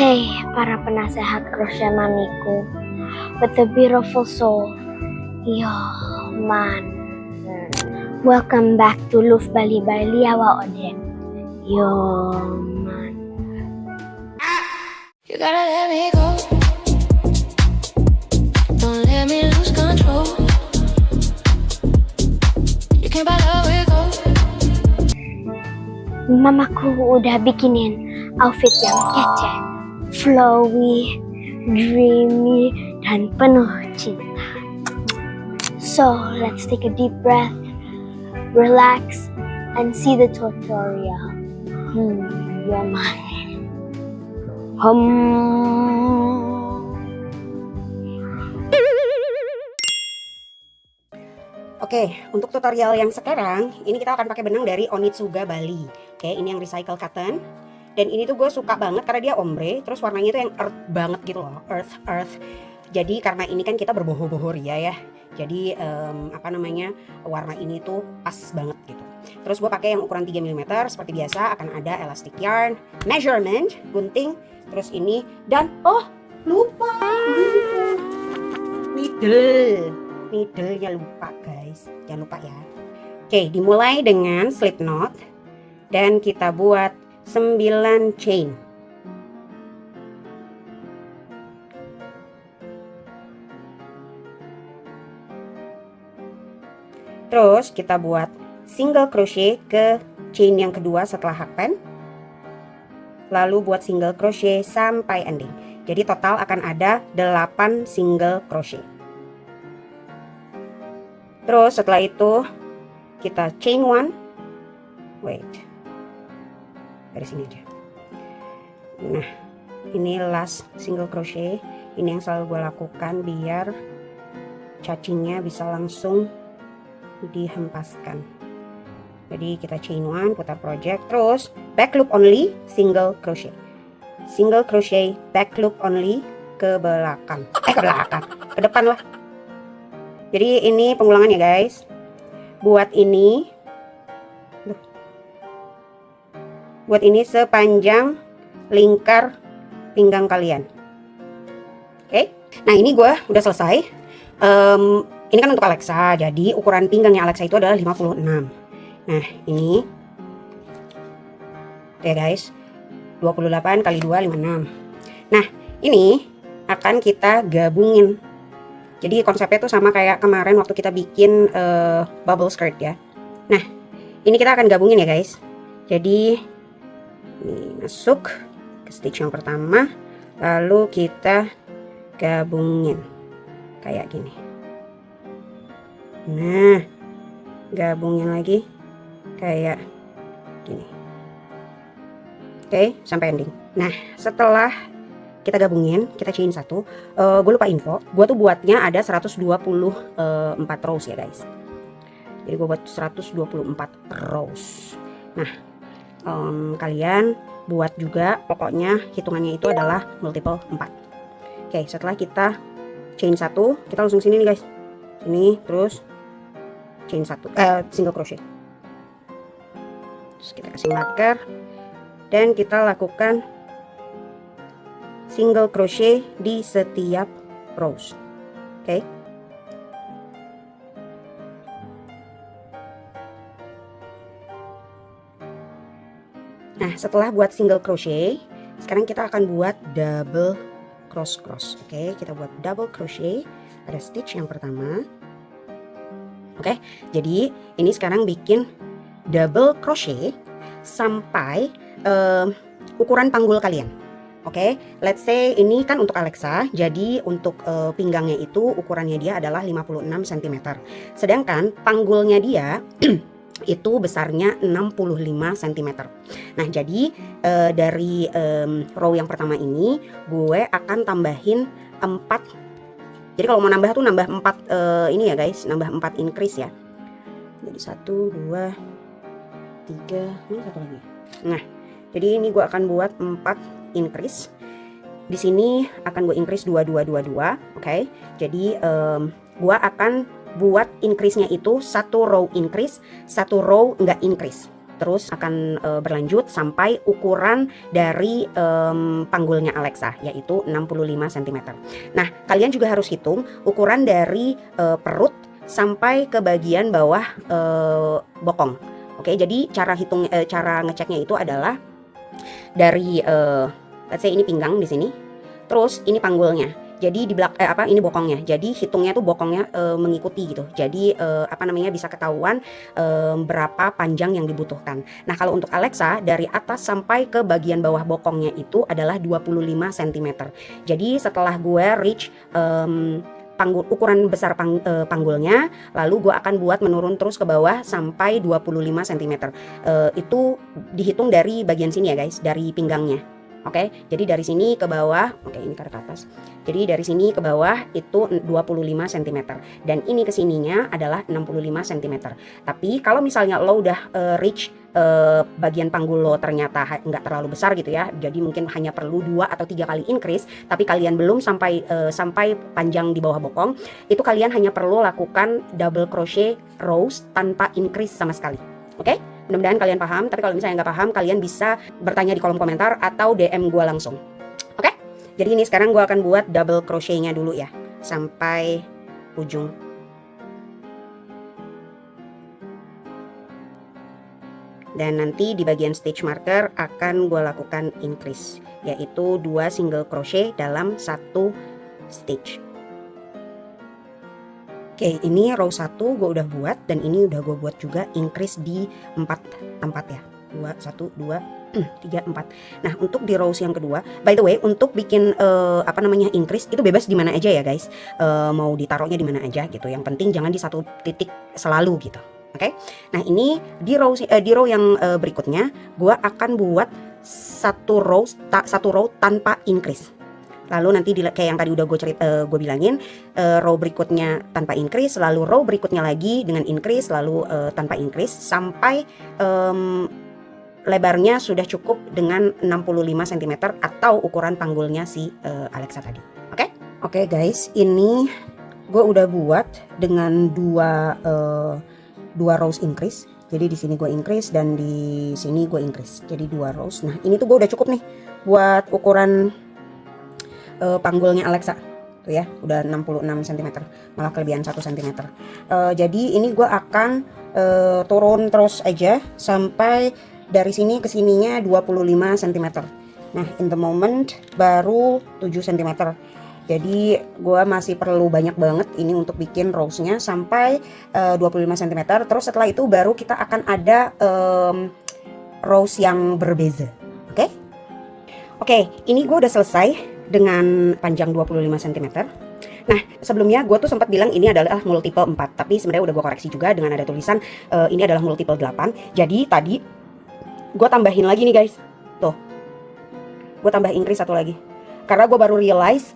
Hey, para penasehat crochet mamiku, with a beautiful soul, yo man. Welcome back to Luf Bali by Liawa Odem. Yo man. You gotta let me go. Don't let me lose control. You can't buy love with gold. Mamaku udah bikinin outfit yang kece, flowy, dreamy, dan penuh cinta. So, let's take a deep breath, relax, and see the tutorial. Yo man. Oke, untuk tutorial yang sekarang, ini kita akan pakai benang dari Onitsuga Bali. Oke, ini yang recycle cotton. Dan ini tuh gue suka banget karena dia ombre, terus warnanya tuh yang earth banget gitu loh, earth. Jadi karena ini kan kita berboho-boho ria ya. Jadi warna ini tuh pas banget gitu. Terus gue pakai yang ukuran 3 mm seperti biasa, akan ada elastic yarn, measurement, gunting, terus ini dan lupa needle-nya lupa guys, jangan lupa ya. Oke, dimulai dengan slip knot dan kita buat 9 chain. Terus kita buat single crochet ke chain yang kedua setelah hakpen, lalu buat single crochet sampai ending. Jadi total akan ada 8 single crochet. Terus setelah itu kita chain one, dari sini aja. Nah, ini last single crochet. Ini yang selalu gue lakukan biar cacingnya bisa langsung dihempaskan. Jadi kita chain one, putar project, terus back loop only, single crochet, single crochet, back loop only ke belakang, ke depan lah. Jadi ini pengulangan ya guys. Buat ini sepanjang lingkar pinggang kalian. Oke. Nah ini gue udah selesai. Ini kan untuk Alexa. Jadi ukuran pinggangnya Alexa itu adalah 56. Nah ini ya guys, 28 kali 2 56. Nah ini akan kita gabungin. Jadi konsepnya tuh sama kayak kemarin waktu kita bikin bubble skirt ya. Nah, ini kita akan gabungin ya guys. Jadi ini masuk ke stitch yang pertama, lalu kita gabungin kayak gini. Nah, gabungin lagi kayak gini. Oke, sampai ending. Nah, setelah kita gabungin, kita chain satu. Gue lupa info, gue tuh buatnya ada 124 rows ya guys. Jadi gue buat 124 rows. Nah, kalian buat juga, pokoknya hitungannya itu adalah multiple 4. Oke, setelah kita chain satu, kita langsung sini nih guys. Ini terus chain satu, single crochet. Terus kita kasih marker dan kita lakukan single crochet di setiap rows. Oke. Nah, setelah buat single crochet, sekarang kita akan buat double cross. Oke, kita buat double crochet pada stitch yang pertama. Oke, jadi ini sekarang bikin double crochet sampai ukuran panggul kalian. Oke, let's say ini kan untuk Alexa, jadi untuk pinggangnya itu ukurannya dia adalah 56 cm. Sedangkan panggulnya dia itu besarnya 65 cm. Nah, jadi dari row yang pertama ini gue akan tambahin 4. Jadi kalau mau nambah tuh nambah 4 ini ya guys, nambah 4 increase ya. Jadi 1 2 3, ini satu lagi. Nah, jadi ini gue akan buat 4 increase. Di sini akan gue increase 2 2 2 2. Oke. Jadi gue akan buat increase-nya itu 1 row increase, 1 row enggak increase. terus akan berlanjut sampai ukuran dari panggulnya Alexa, yaitu 65 cm. Nah, kalian juga harus hitung ukuran dari perut sampai ke bagian bawah bokong. Oke, jadi cara ngeceknya itu adalah dari let's say ini pinggang di sini, terus ini panggulnya. Jadi di ini bokongnya. Jadi hitungnya tuh bokongnya mengikuti gitu. Jadi bisa ketahuan berapa panjang yang dibutuhkan. Nah, kalau untuk Alexa dari atas sampai ke bagian bawah bokongnya itu adalah 25 cm. Jadi setelah gue reach ukuran besar panggulnya, lalu gue akan buat menurun terus ke bawah sampai 25 cm. Itu dihitung dari bagian sini ya guys, dari pinggangnya. Oke, jadi dari sini ke bawah, oke ini ke atas. Jadi dari sini ke bawah itu 25 cm dan ini ke sininya adalah 65 cm. Tapi kalau misalnya lo udah reach bagian panggul lo ternyata nggak terlalu besar gitu ya, jadi mungkin hanya perlu 2 atau 3 kali increase, tapi kalian belum sampai panjang di bawah bokong, itu kalian hanya perlu lakukan double crochet rows tanpa increase sama sekali. Oke? Mudah-mudahan kalian paham, tapi kalau misalnya nggak paham, kalian bisa bertanya di kolom komentar atau DM gue langsung. Oke? Jadi ini sekarang gue akan buat double crochetnya dulu ya, sampai ujung. Dan nanti di bagian stitch marker akan gue lakukan increase, yaitu 2 single crochet dalam 1 stitch. Oke, ini row 1 gue udah buat dan ini udah gue buat juga increase di 4 tempat ya. 2, 1, 2, 3, 4. Nah, untuk di rows yang kedua, by the way, untuk bikin increase itu bebas di mana aja ya guys. Mau ditaruhnya di mana aja gitu. Yang penting jangan di satu titik selalu gitu. Oke. Nah, ini di row yang berikutnya gue akan buat satu row tanpa increase. Lalu nanti kayak yang tadi udah gue bilangin, row berikutnya tanpa increase, lalu row berikutnya lagi dengan increase, lalu tanpa increase sampai lebarnya sudah cukup dengan 65 cm atau ukuran panggulnya si Alexa tadi. Oke? Oke guys, ini gue udah buat dengan dua rows increase. Jadi di sini gue increase dan di sini gue increase. Jadi 2 rows. Nah, ini tuh gue udah cukup nih buat ukuran panggulnya Alexa tuh ya, udah 66 cm, malah kelebihan 1 cm. Jadi ini gue akan turun terus aja sampai dari sini ke sininya 25 cm. Nah, in the moment baru 7 cm. Jadi gue masih perlu banyak banget ini untuk bikin rowsnya sampai 25 cm. Terus setelah itu baru kita akan ada rows yang berbeza. Oke, ini gue udah selesai dengan panjang 25 cm. Nah, sebelumnya gue tuh sempat bilang ini adalah multiple 4, tapi sebenarnya udah gue koreksi juga dengan ada tulisan ini adalah multiple 8. Jadi tadi gue tambahin lagi nih guys. Tuh. Gue tambah increase 1 lagi. Karena gue baru realize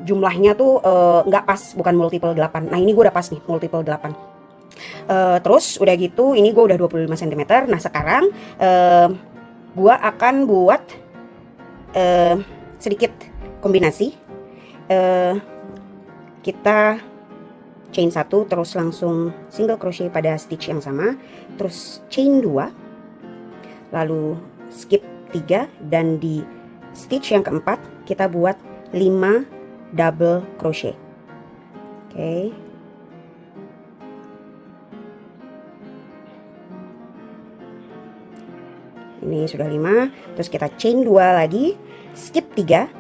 jumlahnya tuh nggak pas, bukan multiple 8. Nah, ini gue udah pas nih, multiple 8. Terus udah gitu, ini gue udah 25 cm. Nah, sekarang gue akan buat sedikit kombinasi. Kita chain 1 terus langsung single crochet pada stitch yang sama, terus chain 2, lalu skip 3, dan di stitch yang keempat kita buat 5 double crochet. Oke. Ini sudah 5, terus kita chain 2 lagi, skip 3,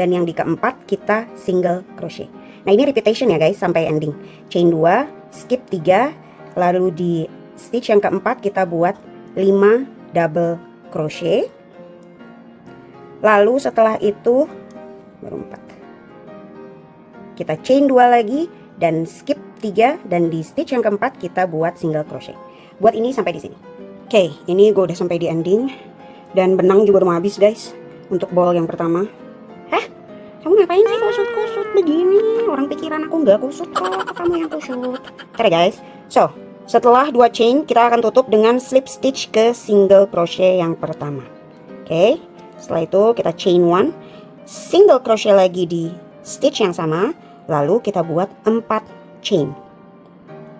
dan yang di keempat kita single crochet. Nah, ini repetition ya guys sampai ending. Chain 2, skip 3, lalu di stitch yang keempat kita buat 5 double crochet. Lalu setelah itu baru 4. Kita chain 2 lagi dan skip 3, dan di stitch yang keempat kita buat single crochet. Buat ini sampai di sini. Oke, ini gue udah sampai di ending dan benang juga udah mau habis guys untuk ball yang pertama. Hah? Kamu ngapain sih kusut-kusut begini? Orang pikiran aku nggak kusut kok, kamu yang kusut. Oke guys, so setelah 2 chain kita akan tutup dengan slip stitch ke single crochet yang pertama. Oke, setelah itu kita chain 1, single crochet lagi di stitch yang sama, lalu kita buat 4 chain.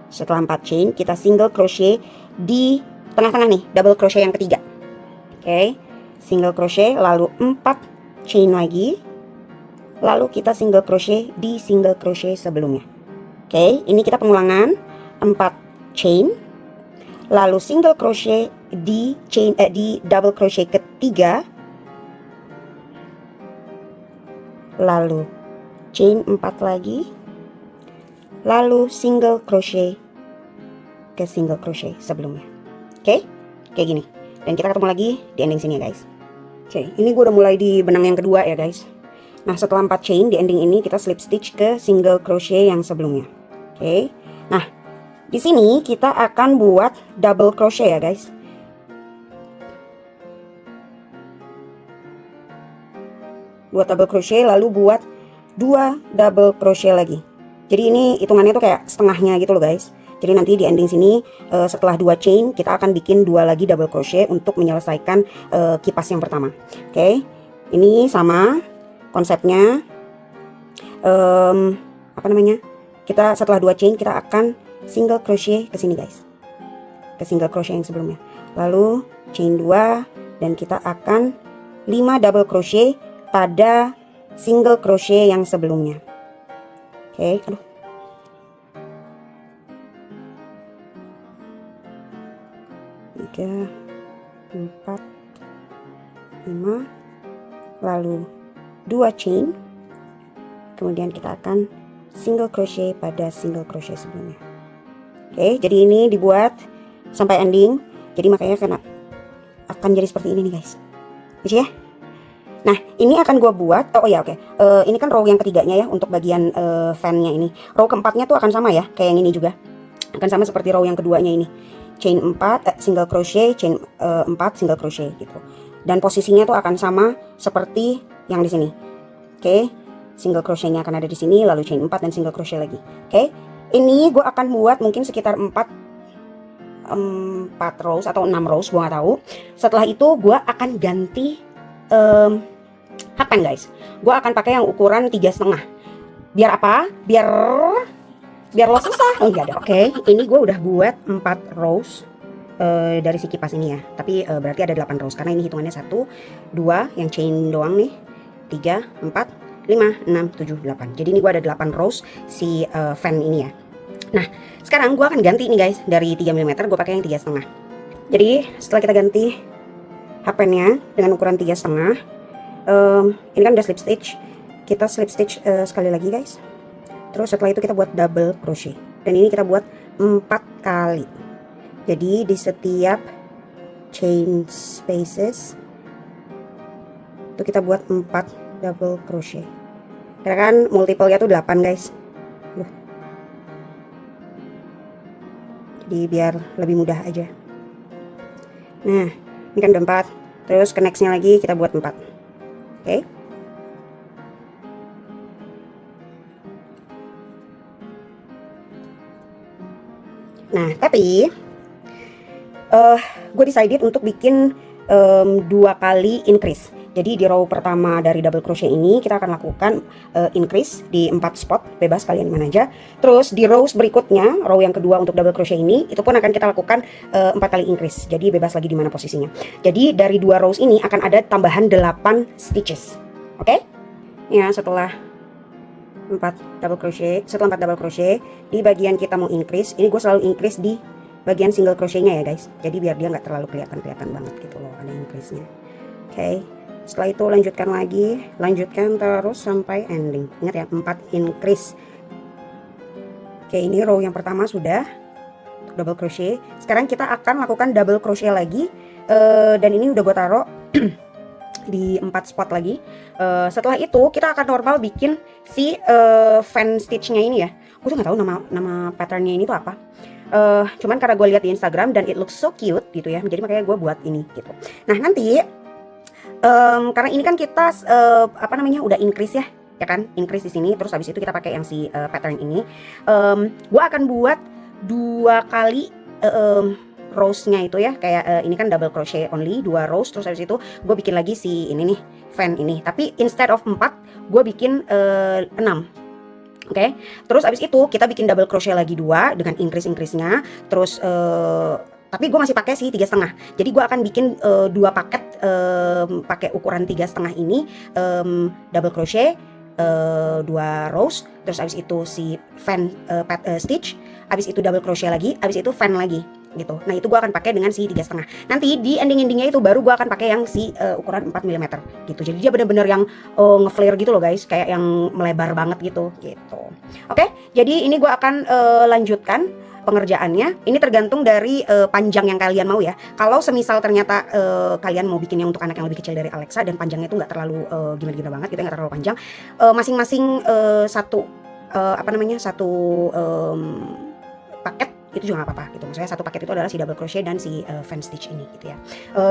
Setelah 4 chain kita single crochet di tengah-tengah nih, double crochet yang ketiga. Oke, single crochet, lalu 4 chain lagi, lalu kita single crochet di single crochet sebelumnya. Oke, ini kita pengulangan 4 chain, lalu single crochet di di double crochet ketiga, lalu chain 4 lagi, lalu single crochet ke single crochet sebelumnya. Oke, kayak gini. Dan kita ketemu lagi di ending sini ya guys. Oke, ini gue udah mulai di benang yang kedua ya guys. Nah, setelah 4 chain di ending ini kita slip stitch ke single crochet yang sebelumnya. Oke. Nah, di sini kita akan buat double crochet ya guys. Buat double crochet, lalu buat 2 double crochet lagi. Jadi ini hitungannya tuh kayak setengahnya gitu loh guys. Jadi nanti di ending sini setelah 2 chain kita akan bikin 2 lagi double crochet untuk menyelesaikan kipas yang pertama. Oke, ini sama konsepnya. Apa namanya? Kita setelah 2 chain kita akan single crochet ke sini guys, ke single crochet yang sebelumnya. Lalu chain 2 dan kita akan 5 double crochet pada single crochet yang sebelumnya. Oke, aduh. 3, 4, 5, lalu 2 chain, kemudian kita akan single crochet pada single crochet sebelumnya. Oke, jadi ini dibuat sampai ending, jadi makanya karena akan jadi seperti ini nih guys, bisa ya. Nah, ini akan gue buat, oh ya oke. Ini kan row yang ketiganya ya untuk bagian fannya ini. Row keempatnya tuh akan sama ya, kayak yang ini juga akan sama seperti row yang keduanya ini. Chain 4 single crochet, chain 4 single crochet gitu. Dan posisinya tuh akan sama seperti yang di sini. Oke, single crochetnya akan ada di sini, lalu chain 4 dan single crochet lagi. Oke, ini gue akan buat mungkin sekitar 4 rows atau 6 rows, gue nggak tahu. Setelah itu gue akan ganti hakpan guys. Gue akan pakai yang ukuran 3,5. Biar apa? Biar lo susah. Enggak ada. Oke, ini gue udah buat 4 rows dari si kipas ini ya. Tapi berarti ada 8 rows karena ini hitungannya 1, 2 yang chain doang nih, 3, 4, 5, 6, 7, 8. Jadi ini gue ada 8 rows si fan ini ya. Nah, sekarang gue akan ganti nih guys, dari 3 mm gue pakai yang 3,5. Jadi setelah kita ganti hakpannya dengan ukuran 3,5, ini kan udah slip stitch. Kita slip stitch sekali lagi guys. Terus setelah itu kita buat double crochet. Dan ini kita buat 4 kali. Jadi di setiap chain spaces itu kita buat 4 double crochet. Karena kan multiple-nya tuh 8 guys. Jadi biar lebih mudah aja. Nah, ini kan udah 4. Terus ke next-nya lagi kita buat 4. Oke. Nah, tapi gue decided untuk bikin 2 kali increase. Jadi di row pertama dari double crochet ini kita akan lakukan increase di 4 spot, bebas kalian di mana aja. Terus di rows berikutnya, row yang kedua untuk double crochet ini, itu pun akan kita lakukan 4 kali increase. Jadi bebas lagi di mana posisinya. Jadi dari 2 rows ini akan ada tambahan 8 stitches. Oke? Ya, setelah 4 double crochet, setelah 4 double crochet di bagian kita mau increase, ini gue selalu increase di bagian single crochetnya ya guys. Jadi biar dia nggak terlalu kelihatan banget gitu loh, ada increase-nya. Oke. Setelah itu lanjutkan lagi, lanjutkan terus sampai ending. Ingat ya, 4 increase. Oke, ini row yang pertama sudah double crochet. Sekarang kita akan lakukan double crochet lagi, dan ini udah gue taruh di 4 spot lagi. Setelah itu kita akan normal bikin si fan stitchnya ini ya. Gue tuh nggak tahu nama patternnya ini tuh apa. Cuman karena gue lihat di Instagram dan it looks so cute gitu ya, jadi makanya gue buat ini gitu. Nah nanti karena ini kan kita apa namanya udah increase ya kan, increase di sini. Terus habis itu kita pakai yang si pattern ini. Gue akan buat 2 kali rows-nya itu ya, kayak ini kan double crochet only 2 rows. Terus habis itu gue bikin lagi si ini nih, fan ini, tapi instead of 4 gue bikin 6. Oke, terus abis itu kita bikin double crochet lagi 2 dengan increase-nya. Terus Tapi gue masih pakai si 3,5. Jadi gue akan bikin 2 paket pakai ukuran 3,5 ini, double crochet, 2 rows, terus abis itu si fan stitch, abis itu double crochet lagi, abis itu fan lagi gitu. Nah itu gue akan pakai dengan si 3,5. Nanti di ending-endingnya itu baru gue akan pakai yang si ukuran 4 mm gitu. Jadi dia bener-bener yang nge-flare gitu loh guys, kayak yang melebar banget gitu. Oke, jadi ini gue akan lanjutkan pengerjaannya. Ini tergantung dari panjang yang kalian mau ya. Kalau semisal ternyata kalian mau bikinnya untuk anak yang lebih kecil dari Alexa dan panjangnya itu nggak terlalu gimana-gimana banget gitu, nggak terlalu panjang, masing-masing satu paket itu juga nggak apa-apa gitu. Maksudnya satu paket itu adalah si double crochet dan si fan stitch ini gitu ya.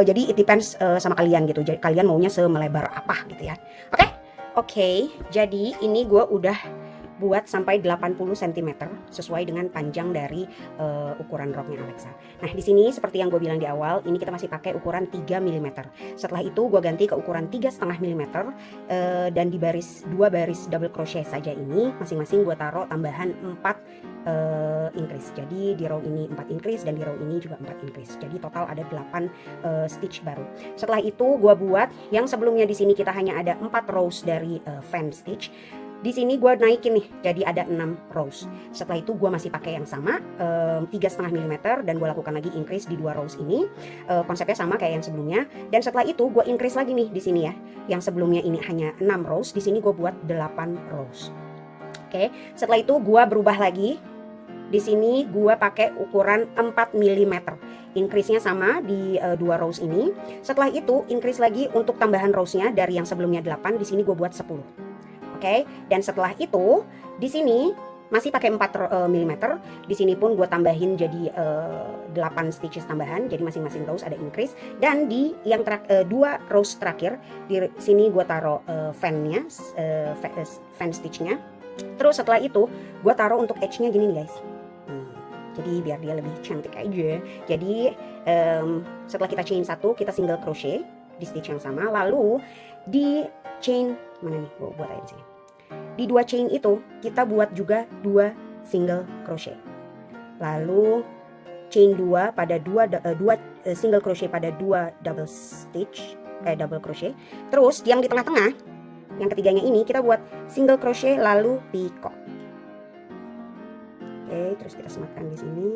Jadi it depends sama kalian gitu. Jadi kalian maunya semelebar apa gitu ya. Oke, jadi ini gue udah buat sampai 80 cm sesuai dengan panjang dari ukuran roknya Alexa. Nah di sini seperti yang gue bilang di awal, ini kita masih pakai ukuran 3 mm. Setelah itu gue ganti ke ukuran 3,5 mm, dan di2 baris double crochet saja ini masing-masing gue taruh tambahan 4 increase. Jadi di row ini 4 increase dan di row ini juga 4 increase. Jadi total ada 8 stitch baru. Setelah itu gue buat yang sebelumnya di sini kita hanya ada 4 rows dari fan stitch. Di sini gue naikin nih, jadi ada 6 rows. Setelah itu gue masih pakai yang sama, 3,5 mm, dan gue lakukan lagi increase di 2 rows ini. Konsepnya sama kayak yang sebelumnya. Dan setelah itu gue increase lagi nih di sini ya. Yang sebelumnya ini hanya 6 rows, di sini gue buat 8 rows. Oke, setelah itu gue berubah lagi. Di sini gue pakai ukuran 4 mm. Increase-nya sama di 2 rows ini. Setelah itu increase lagi untuk tambahan rows-nya dari yang sebelumnya 8, di sini gue buat 10. Oke, dan setelah itu di sini masih pakai 4 mm. Di sini pun gue tambahin jadi 8 stitches tambahan. Jadi masing-masing rows ada increase. Dan di yang 2 rows terakhir di sini gue taruh fan-nya, fan stitch-nya. Terus setelah itu gue taruh untuk edge-nya gini nih guys. Jadi biar dia lebih cantik aja. Jadi setelah kita chain 1, kita single crochet di stitch yang sama. Lalu di chain mana nih? Gue buat aja di sini. Di 2 chain itu kita buat juga 2 single crochet. Lalu chain 2 pada 2 single crochet pada 2 double crochet. Terus yang di tengah-tengah, yang ketiganya ini kita buat single crochet lalu picot. Oke, terus kita sematkan di sini.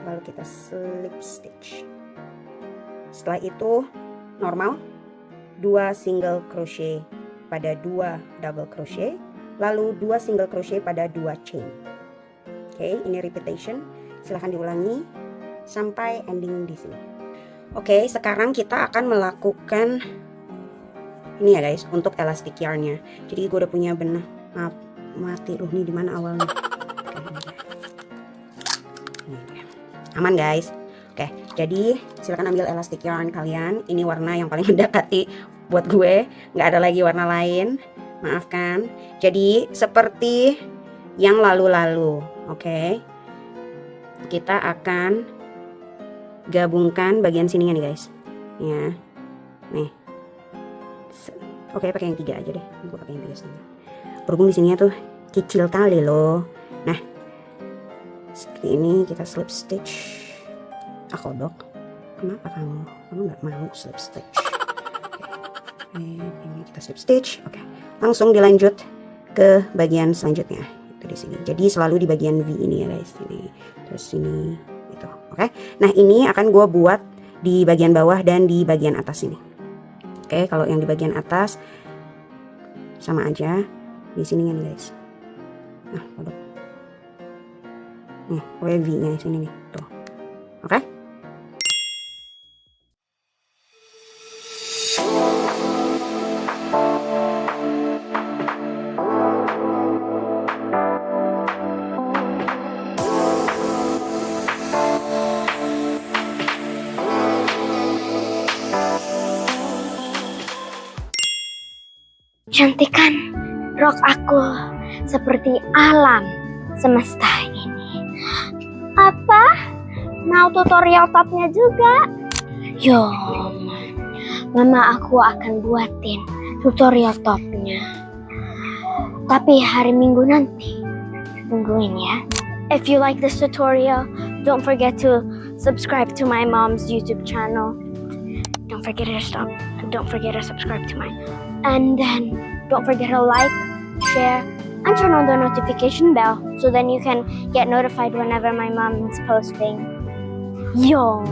Lalu kita slip stitch. Setelah itu normal 2 single crochet pada 2 double crochet, lalu 2 single crochet pada 2 chain. Oke, ini repetition. Silahkan diulangi sampai ending di sini. Oke, sekarang kita akan melakukan ini ya guys, untuk elastic yarnnya. Jadi gue udah punya benang. Maaf, mati loh nih, di mana awalnya? Aman guys. Oke, jadi silakan ambil elastic yarn kalian. Ini warna yang paling mendekati buat gue, nggak ada lagi warna lain, maafkan. Jadi seperti yang lalu-lalu, oke. Kita akan gabungkan bagian sininya nih guys, ya. Nih, oke, pakai yang 3 aja deh. Gue pakai yang 3 sana. Berhubung di sininya tuh kecil kali loh. Nah, seperti ini kita slip stitch. Kodok, kenapa kamu nggak mau slip stitch? Oke, ini kita slip stitch. Oke, langsung dilanjut ke bagian selanjutnya itu di sini. Jadi selalu di bagian V ini ya guys, ini terus ini itu. Oke, nah ini akan gue buat di bagian bawah dan di bagian atas ini. Oke, kalau yang di bagian atas sama aja di sininya nih guys. Nah, kodok. Nih, V-nya sini nih, tuh. Oke. Cantik kan rok aku, seperti alam semesta ini. Apa? Mau tutorial topnya juga? Yo, mama aku akan buatin tutorial topnya. Tapi hari Minggu nanti, tungguin ya. If you like this tutorial, Don't forget to subscribe to my mom's YouTube channel. Don't forget to subscribe to mine. And then don't forget to like, share, and turn on the notification bell so then you can get notified whenever my mom is posting. Yo.